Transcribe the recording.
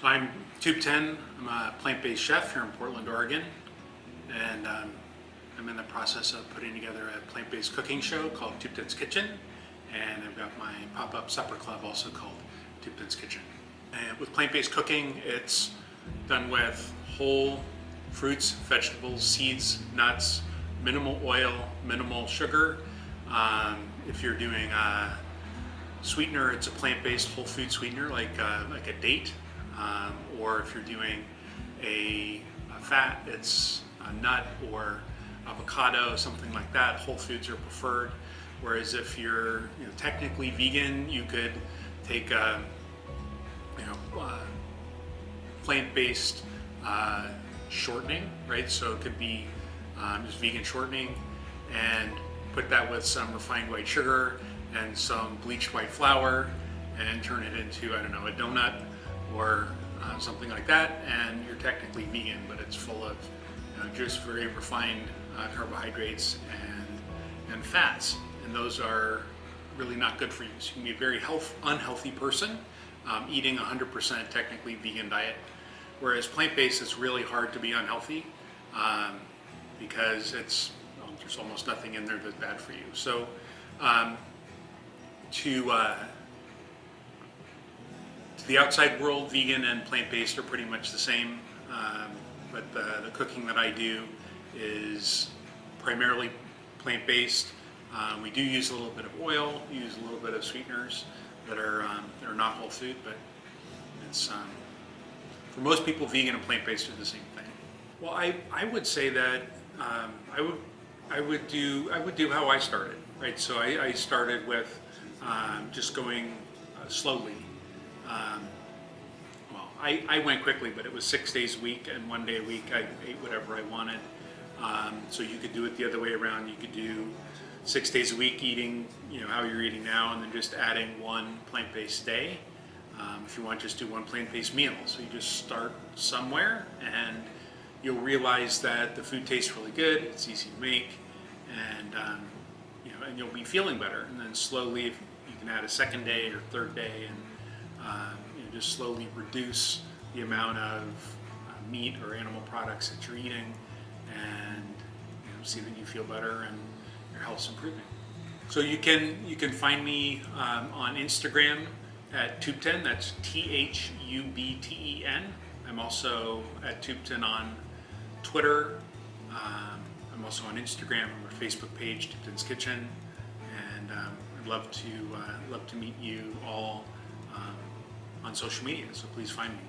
So I'm Thubten. I'm a plant-based chef here in Portland, Oregon, and I'm in the process of putting together a plant-based cooking show called Thubten's Kitchen, and I've got my pop-up supper club also called Thubten's Kitchen. And with plant-based cooking, it's done with whole fruits, vegetables, seeds, nuts, minimal oil, minimal sugar. If you're doing a sweetener, it's a plant-based whole food sweetener like a date. Or if you're doing a fat, it's a nut or avocado, something like that. Whole foods are preferred. Whereas if you're technically vegan, you could take plant-based shortening, right? So it could be just vegan shortening, and put that with some refined white sugar and some bleached white flour, and turn it into, I don't know, a donut or something like that, and you're technically vegan, but it's full of just very refined carbohydrates and fats, and those are really not good for you. So you can be a very unhealthy person eating 100% technically vegan diet, whereas plant-based is really hard to be unhealthy because there's almost nothing in there that's bad for you. So to the outside world, vegan and plant-based are pretty much the same, but the cooking that I do is primarily plant-based. We do use a little bit of oil, use a little bit of sweeteners that are not whole food, but it's for most people, vegan and plant-based are the same thing. Well, I would say that I would do how I started, right? So I started with just going slowly. I went quickly, but it was 6 days a week, and 1 day a week I ate whatever I wanted. So you could do it the other way around. You could do 6 days a week eating, how you're eating now, and then just adding one plant-based day. If you want, just do one plant-based meal. So you just start somewhere, and you'll realize that the food tastes really good. It's easy to make, and and you'll be feeling better. And then slowly, if you can add a second day or third day, and just slowly reduce the amount of meat or animal products that you're eating, and see that you feel better and your health's improving. So you can find me on Instagram at Thubten. That's Thubten. I'm also at Thubten on Twitter. I'm also on Instagram. I'm on our Facebook page, Thubten's Kitchen, and I'd love to meet you all on social media. So please find me.